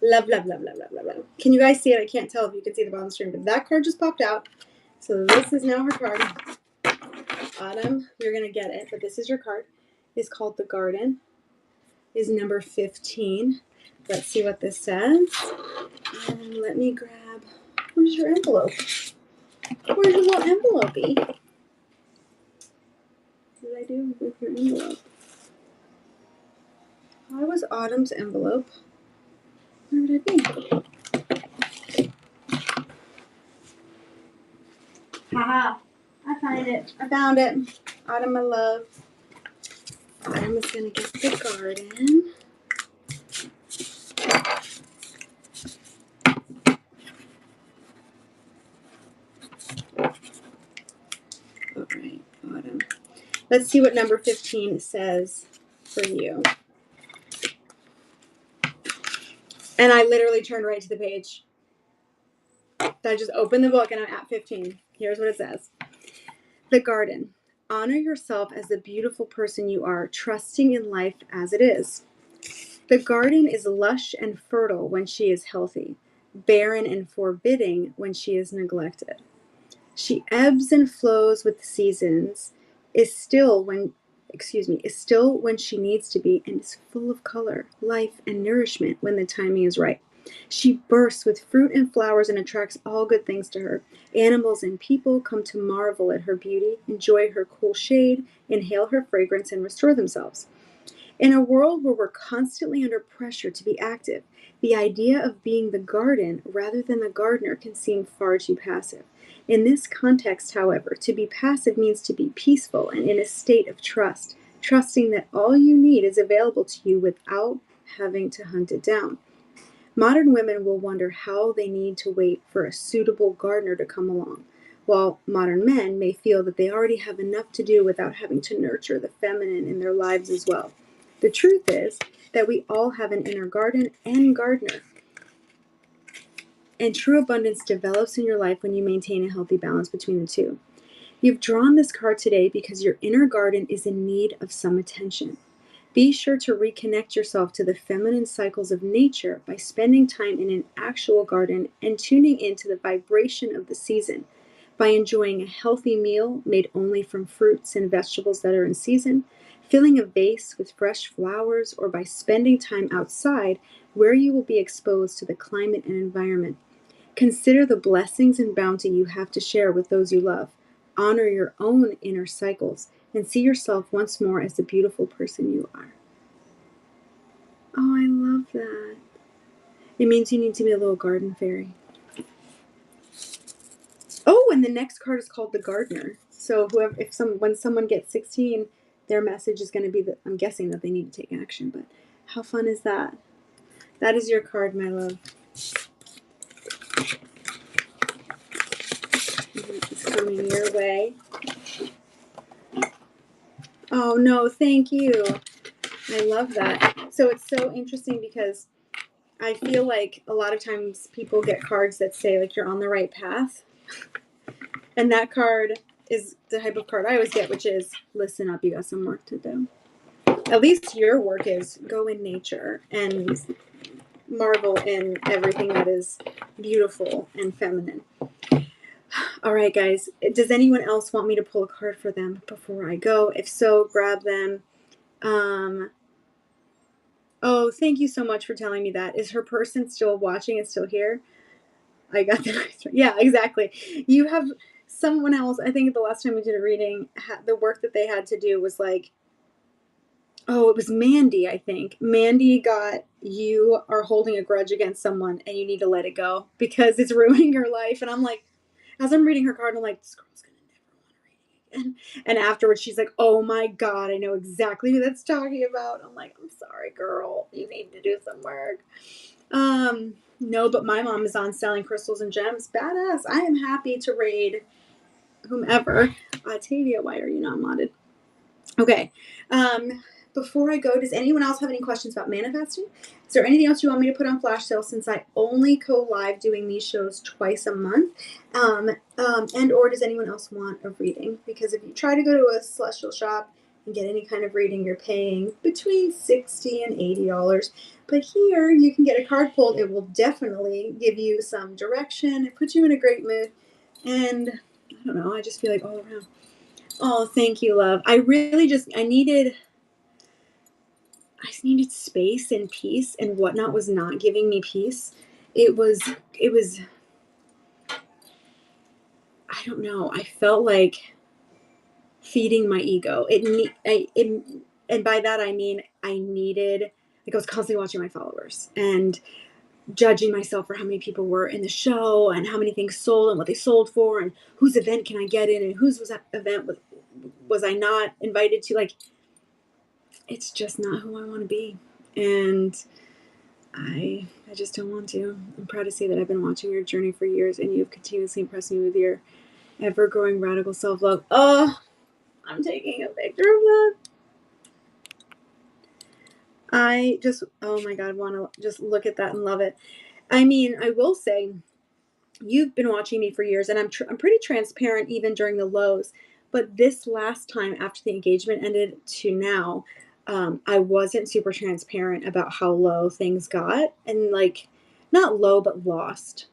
Love, love, love, love, love, love, love. Can you guys see it? I can't tell if you can see the bottom stream, but that card just popped out. So this is now her card. Autumn, you're going to get it, but this is your card. It's called The Garden. Is number 15. Let's see what this says. And let me grab, where's your envelope? Where's your little envelope-y? What did I do with your envelope? Why was Autumn's envelope? Where did it be? Haha, I find it. I found it. Autumn, my love. Autumn is going to get the garden. Let's see what number 15 says for you. And I literally turned right to the page. I just opened the book and I'm at 15. Here's what it says. The garden. Honor yourself as the beautiful person you are, trusting in life as it is. The garden is lush and fertile when she is healthy, barren and forbidding when she is neglected. She ebbs and flows with the seasons, is still when she needs to be, and is full of color, life, and nourishment when the timing is right. She bursts with fruit and flowers and attracts all good things to her. Animals and people come to marvel at her beauty, enjoy her cool shade, inhale her fragrance, and restore themselves. In a world where we're constantly under pressure to be active, the idea of being the garden rather than the gardener can seem far too passive. In this context, however, to be passive means to be peaceful and in a state of trust, trusting that all you need is available to you without having to hunt it down. Modern women will wonder how they need to wait for a suitable gardener to come along, while modern men may feel that they already have enough to do without having to nurture the feminine in their lives as well. The truth is that we all have an inner garden and gardener. And true abundance develops in your life when you maintain a healthy balance between the two. You've drawn this card today because your inner garden is in need of some attention. Be sure to reconnect yourself to the feminine cycles of nature by spending time in an actual garden and tuning into the vibration of the season. By enjoying a healthy meal made only from fruits and vegetables that are in season, filling a vase with fresh flowers, or by spending time outside where you will be exposed to the climate and environment. Consider the blessings and bounty you have to share with those you love. Honor your own inner cycles and see yourself once more as the beautiful person you are. Oh, I love that. It means you need to be a little garden fairy. Oh, and the next card is called the Gardener. So when someone gets 16, their message is going to be that I'm guessing that they need to take action. But how fun is that? That is your card, my love. It's coming your way. Oh no, thank you. I love that. So it's so interesting because I feel like a lot of times people get cards that say like you're on the right path. And that card is the type of card I always get, which is listen up, you got some work to do. At least your work is go in nature and marvel in everything that is beautiful and feminine. All right, guys. Does anyone else want me to pull a card for them before I go? If so, grab them. Oh, thank you so much for telling me that. Is her person still watching and still here? I got the nice one. Yeah, exactly. You have someone else. I think the last time we did a reading, the work that they had to do was like, oh, it was Mandy, I think. Mandy got, you are holding a grudge against someone and you need to let it go because it's ruining your life. And I'm like, as I'm reading her card, I'm like, this girl's going to never want to read it again. And afterwards, she's like, oh my God, I know exactly who that's talking about. I'm like, I'm sorry, girl. You need to do some work. No, but my mom is on Selling Crystals and Gems. Badass. I am happy to raid whomever. Tavia, why are you not modded? Okay. Before I go, does anyone else have any questions about manifesting? Is there anything else you want me to put on flash sale since I only go live doing these shows twice a month? And or does anyone else want a reading? Because if you try to go to a celestial shop and get any kind of reading, you're paying between $60 and $80. But here you can get a card pulled. It will definitely give you some direction. It puts you in a great mood. And I don't know, I just feel like all around. Oh, thank you, love. I needed space and peace, and whatnot was not giving me peace. It was, I don't know. I felt like feeding my ego. And by that I mean I needed, like I was constantly watching my followers and judging myself for how many people were in the show and how many things sold and what they sold for and whose event can I get in and whose event was I not invited to. Like, it's just not who I want to be. And I just don't want to. I'm proud to say that I've been watching your journey for years and you've continuously impressed me with your ever-growing radical self-love. Oh, I'm taking a picture of that. I just, oh my God, want to just look at that and love it. I mean, I will say, you've been watching me for years, and I'm pretty transparent even during the lows. But this last time after the engagement ended to now, I wasn't super transparent about how low things got, and like, not low, but lost,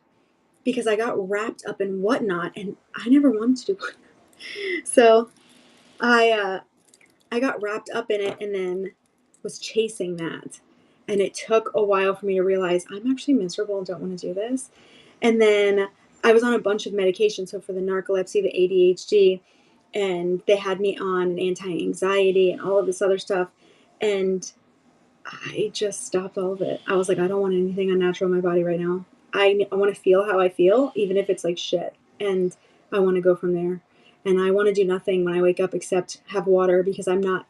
because I got wrapped up in whatnot, and I never wanted to do it. So I got wrapped up in it and then was chasing that. And it took a while for me to realize I'm actually miserable and don't want to do this. And then I was on a bunch of medication. So for the narcolepsy, the ADHD, and they had me on an anti-anxiety and all of this other stuff. And I just stopped all of it. I was like, I don't want anything unnatural in my body right now. I want to feel how I feel, even if it's like shit. And I want to go from there. And I want to do nothing when I wake up except have water, because I'm not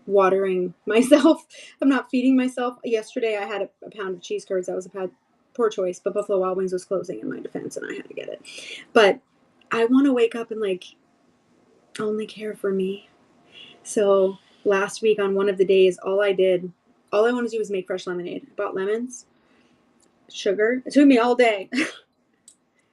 watering myself. I'm not feeding myself. Yesterday I had a pound of cheese curds. That was a poor choice, but Buffalo Wild Wings was closing in my defense and I had to get it. But I want to wake up and like only care for me. So last week on one of the days, all I wanted to do was make fresh lemonade. I bought lemons, sugar. It took me all day.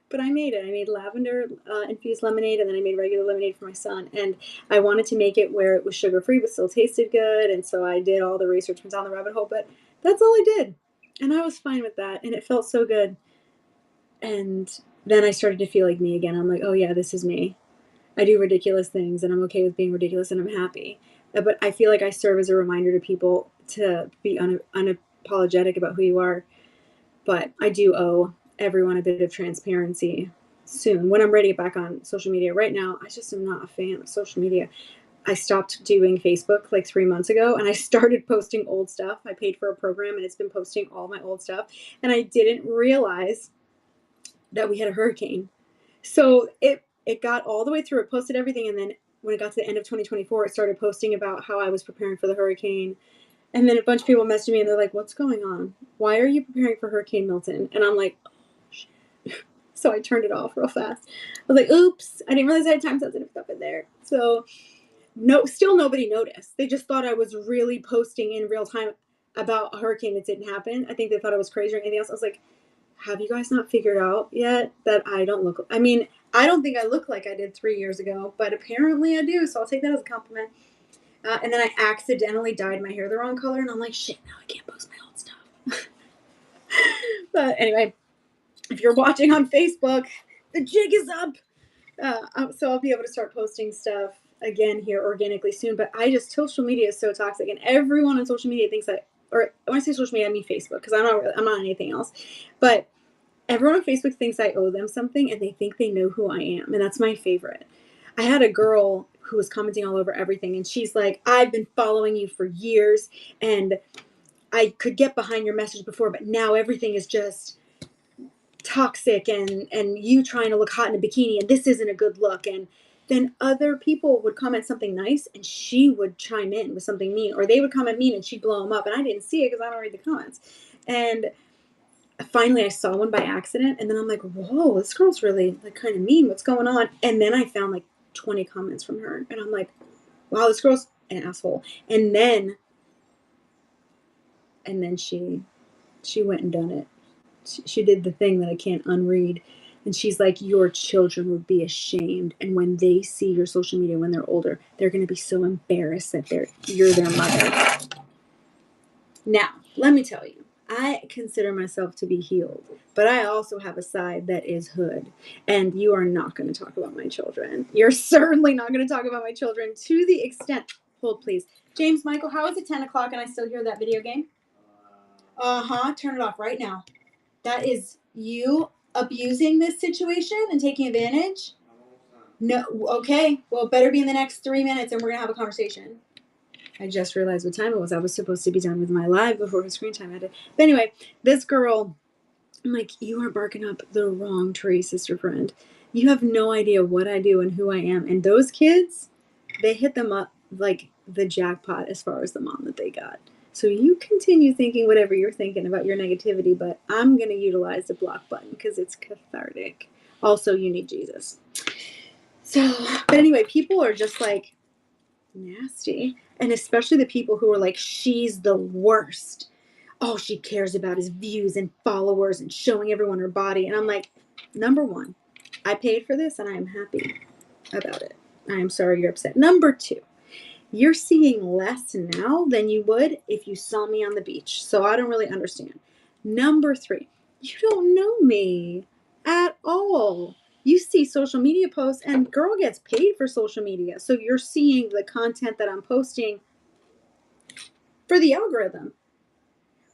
But I made it. I made lavender infused lemonade, and then I made regular lemonade for my son. And I wanted to make it where it was sugar-free but still tasted good. And so I did all the research, went down the rabbit hole. But that's all I did. And I was fine with that. And it felt so good. And then I started to feel like me again. I'm like, oh, yeah, this is me. I do ridiculous things, and I'm okay with being ridiculous, and I'm happy. But I feel like I serve as a reminder to people to be unapologetic about who you are. But I do owe everyone a bit of transparency soon when I'm ready to get back on social media. Right now, I just am not a fan of social media. I stopped doing Facebook like 3 months ago, and I started posting old stuff. I paid for a program, and it's been posting all my old stuff. And I didn't realize that we had a hurricane. So it got all the way through. It posted everything, and then when it got to the end of 2024, it started posting about how I was preparing for the hurricane. And then a bunch of people messaged me and they're like, what's going on? Why are you preparing for Hurricane Milton? And I'm like, oh, shit. So I turned it off real fast. I was like, oops, I didn't realize I had time sensitive stuff in there. So still nobody noticed. They just thought I was really posting in real time about a hurricane that didn't happen. I think they thought I was crazy or anything else. I was like, have you guys not figured out yet that I don't look, I mean, I don't think I look like I did 3 years ago, but apparently I do. So I'll take that as a compliment. And then I accidentally dyed my hair the wrong color, and I'm like, shit, now I can't post my old stuff. But anyway, if you're watching on Facebook, the jig is up. So I'll be able to start posting stuff again here organically soon. But social media is so toxic, and everyone on social media thinks or when I say social media, I mean Facebook, because I'm not on anything else. But everyone on Facebook thinks I owe them something, and they think they know who I am, and that's my favorite. I had a girl who was commenting all over everything, and she's like, I've been following you for years, and I could get behind your message before, but now everything is just toxic, and you trying to look hot in a bikini, and this isn't a good look. And then other people would comment something nice, and she would chime in with something mean, or they would comment mean, and she'd blow them up, and I didn't see it because I don't read the comments. And finally I saw one by accident, and then I'm like, whoa, this girl's really like kind of mean. What's going on? And then I found like 20 comments from her, and I'm like, wow, this girl's an asshole. And then she went and done it. She did the thing that I can't unread. And she's like, your children would be ashamed, and when they see your social media when they're older, they're going to be so embarrassed that you're their mother. Now, let me tell you, I consider myself to be healed, but I also have a side that is hood. And you are not going to talk about my children. You're certainly not going to talk about my children to the extent. Hold, please. James Michael, how is it 10 o'clock and I still hear that video game? Turn it off right now. That is you abusing this situation and taking advantage? No, okay. Well, it better be in the next 3 minutes, and we're going to have a conversation. I just realized what time it was. I was supposed to be done with my live before the screen time ended. But anyway, this girl, I'm like, you are barking up the wrong tree, sister friend. You have no idea what I do and who I am. And those kids, they hit them up like the jackpot as far as the mom that they got. So you continue thinking whatever you're thinking about your negativity, but I'm going to utilize the block button because it's cathartic. Also, you need Jesus. So, but anyway, people are just like, Nasty. And especially the people who are like, she's the worst. All she cares about is views and followers and showing everyone her body. And I'm like, number one, I paid for this and I am happy about it. I am sorry you're upset. Number two, you're seeing less now than you would if you saw me on the beach. So I don't really understand. Number three, you don't know me at all. You see social media posts, and girl gets paid for social media. So you're seeing the content that I'm posting for the algorithm.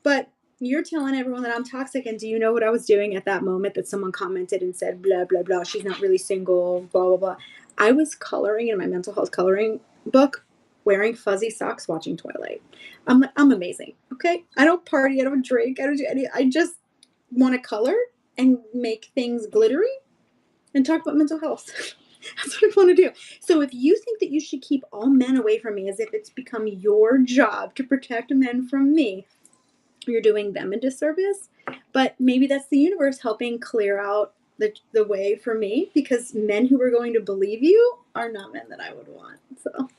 But you're telling everyone that I'm toxic. And do you know what I was doing at that moment that someone commented and said, blah, blah, blah, she's not really single, blah, blah, blah. I was coloring in my mental health coloring book, wearing fuzzy socks, watching Twilight. I'm amazing. Okay. I don't party. I don't drink. I don't do any, I just want to color and make things glittery and talk about mental health. That's what I want to do. So if you think that you should keep all men away from me as if it's become your job to protect men from me, you're doing them a disservice. But maybe that's the universe helping clear out the way for me, because men who are going to believe you are not men that I would want. So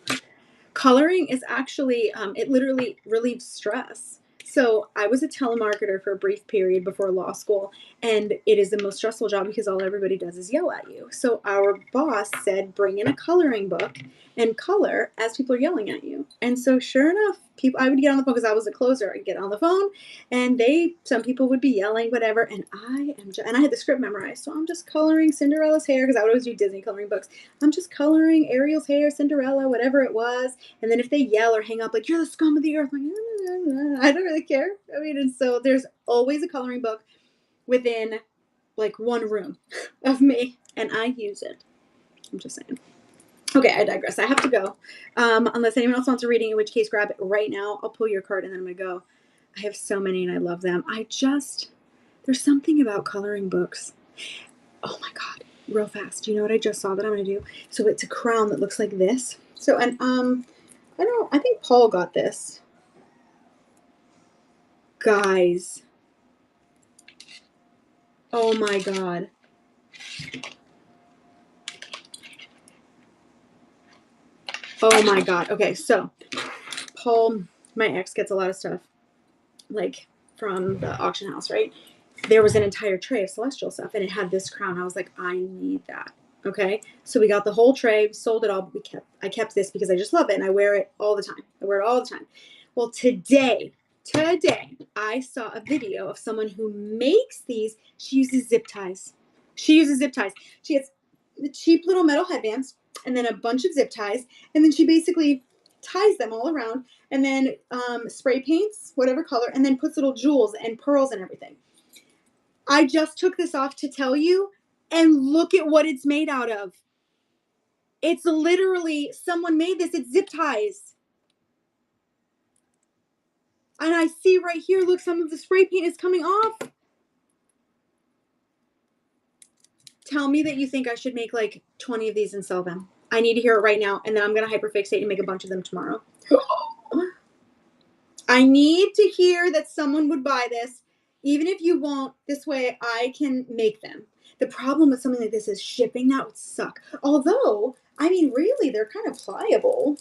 coloring is actually, it literally relieves stress. So I was a telemarketer for a brief period before law school, and it is the most stressful job because all everybody does is yell at you. So our boss said, bring in a coloring book and color as people are yelling at you. And so sure enough, people, I would get on the phone because I was a closer. I'd get on the phone, and some people would be yelling, whatever. And and I had the script memorized. So I'm just coloring Cinderella's hair because I would always do Disney coloring books. I'm just coloring Ariel's hair, Cinderella, whatever it was. And then if they yell or hang up, like, you're the scum of the earth, I'm like, I don't really care. I mean, and so there's always a coloring book within like one room of me, and I use it. I'm just saying. Okay, I digress. I have to go. Unless anyone else wants a reading, in which case grab it right now. I'll pull your card and then I'm going to go. I have so many and I love them. There's something about coloring books. Oh my God, real fast. Do you know what I just saw that I'm going to do? So it's a crown that looks like this. So, and I think Paul got this. Guys. Oh my God. Oh my God. Okay, so Paul, my ex, gets a lot of stuff like from the auction house, right? There was an entire tray of celestial stuff and it had this crown. I was like, I need that. Okay. So we got the whole tray, sold it all. I kept this because I just love it and I wear it all the time. I wear it all the time. Well, today, I saw a video of someone who makes these. She uses zip ties. She has the cheap little metal headbands and then a bunch of zip ties. And then she basically ties them all around and then spray paints whatever color and then puts little jewels and pearls and everything. I just took this off to tell you, and look at what it's made out of. It's literally, someone made this. It's zip ties. And I see right here, look, some of the spray paint is coming off. Tell me that you think I should make like 20 of these and sell them. I need to hear it right now, and then I'm going to hyperfixate and make a bunch of them tomorrow. I need to hear that someone would buy this, even if you won't. This way I can make them. The problem with something like this is shipping. That would suck. Although, I mean, really, they're kind of pliable.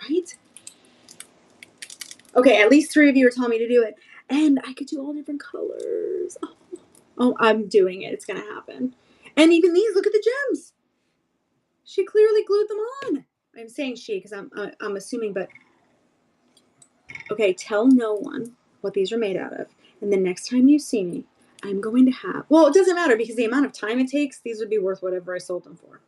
Right? Okay, at least 3 of you are telling me to do it. And I could do all different colors. Oh, I'm doing it. It's going to happen. And even these, look at the gems. She clearly glued them on. I'm saying she because I'm assuming, but okay, tell no one what these are made out of. And the next time you see me, I'm going to have, well, it doesn't matter because the amount of time it takes, these would be worth whatever I sold them for.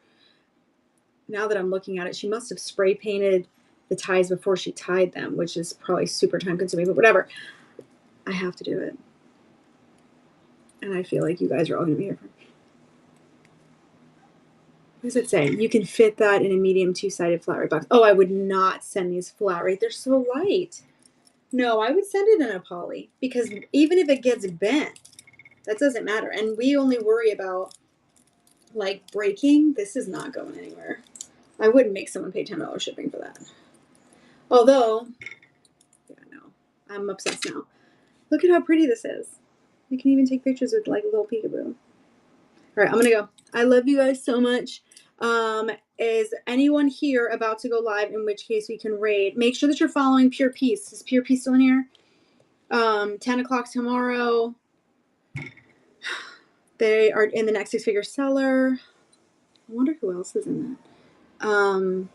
Now that I'm looking at it, she must have spray painted the ties before she tied them, which is probably super time consuming, but whatever. I have to do it. And I feel like you guys are all going to be here for me. What does it say? You can fit that in a medium 2-sided flat rate box. Oh, I would not send these flat rate. They're so light. No, I would send it in a poly because even if it gets bent, that doesn't matter. And we only worry about like breaking. This is not going anywhere. I wouldn't make someone pay $10 shipping for that. Although, yeah, no, I'm obsessed now. Look at how pretty this is. You can even take pictures with like a little peekaboo. All right, I'm going to go. I love you guys so much. is anyone here about to go live, in which case we can raid? Make sure that you're following Pure Peace. Is Pure Peace still in here? 10 o'clock tomorrow. They are in the next Six Figure Seller. I wonder who else is in that.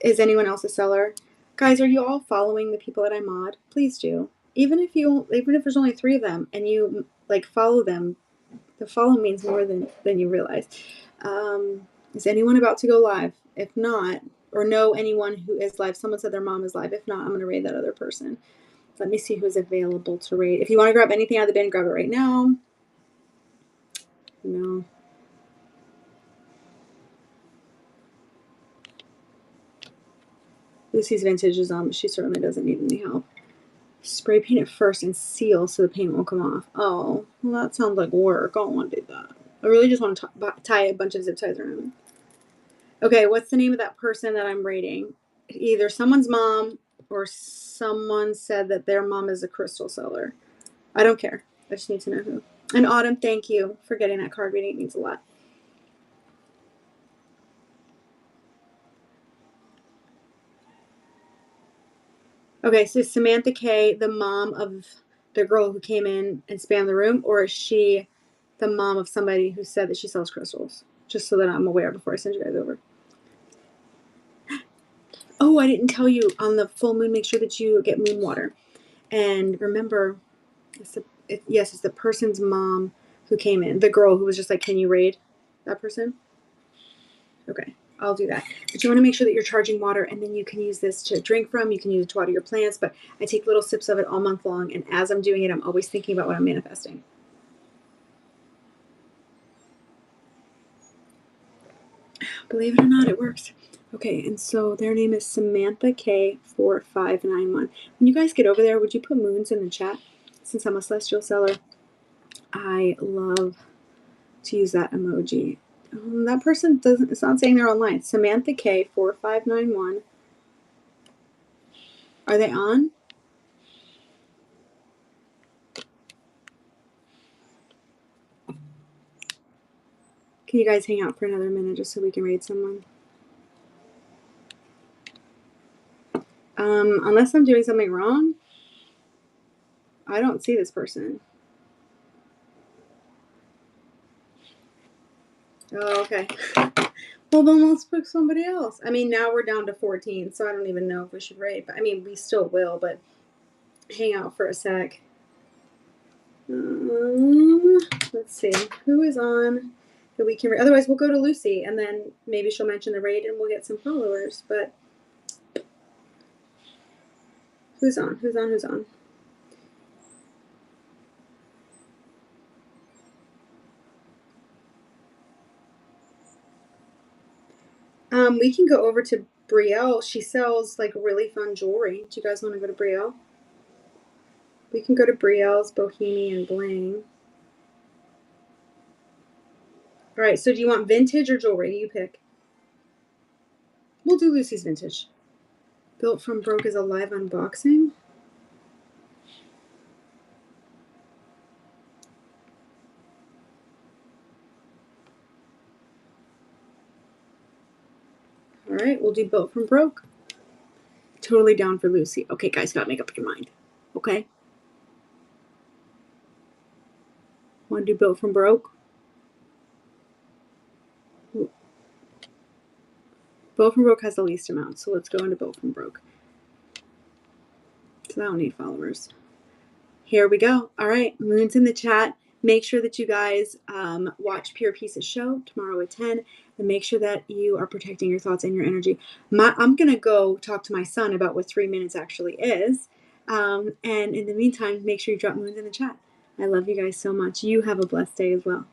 Is anyone else a seller? Guys, are you all following the people that I mod? Please do. Even if there's only 3 of them and you like follow them, the follow means more than you realize. Is anyone about to go live? If not, or know anyone who is live, someone said their mom is live. If not, I'm going to raid that other person. Let me see who's available to raid. If you want to grab anything out of the bin, grab it right now. No. Lucy's vintage is on, but she certainly doesn't need any help. Spray paint it first and seal so the paint won't come off. Oh, well, that sounds like work. I don't want to do that. I really just want to tie a bunch of zip ties around. Okay, what's the name of that person that I'm rating? Either someone's mom or someone said that their mom is a crystal seller. I don't care. I just need to know who. And Autumn, thank you for getting that card reading. It means a lot. Okay, so is Samantha K the mom of the girl who came in and spammed the room, or is she the mom of somebody who said that she sells crystals? Just so that I'm aware before I send you guys over. Oh, I didn't tell you, on the full moon, make sure that you get moon water. And remember, it's the person's mom who came in. The girl who was just like, can you raid that person? Okay, I'll do that. But you want to make sure that you're charging water, and then you can use this to drink from. You can use it to water your plants, but I take little sips of it all month long, and as I'm doing it, I'm always thinking about what I'm manifesting. Believe it or not, it works. Okay, and so their name is Samantha K4591. When you guys get over there, would you put moons in the chat? Since I'm a celestial seller, I love to use that emoji. That person doesn't, it's not saying they're online. Samantha K4591. Are they on? Can you guys hang out for another minute just so we can read someone? Unless I'm doing something wrong, I don't see this person. Oh, okay. Well, then let's pick somebody else. I mean, now we're down to 14, so I don't even know if we should rate. But I mean, we still will, but hang out for a sec. Let's see. Who is on that we can rate? Otherwise, we'll go to Lucy, and then maybe she'll mention the raid, and we'll get some followers. But who's on? Who's on? Who's on? We can go over to Brielle. She sells like really fun jewelry. Do you guys want to go to Brielle? We can go to Brielle's Bohemian Bling. All right, so do you want vintage or jewelry? You pick. We'll do Lucy's vintage. Built from Broke is a live unboxing. All right, we'll do Built from Broke. Totally down for Lucy. Okay, guys, gotta make up your mind. Okay? Want to do Built from Broke? Built from Broke has the least amount, so let's go into Built from Broke. So I don't need followers. Here we go. All right, moon's in the chat. Make sure that you guys watch Pure Peace's show tomorrow at 10, and make sure that you are protecting your thoughts and your energy. I'm going to go talk to my son about what 3 minutes actually is. And in the meantime, make sure you drop moons in the chat. I love you guys so much. You have a blessed day as well.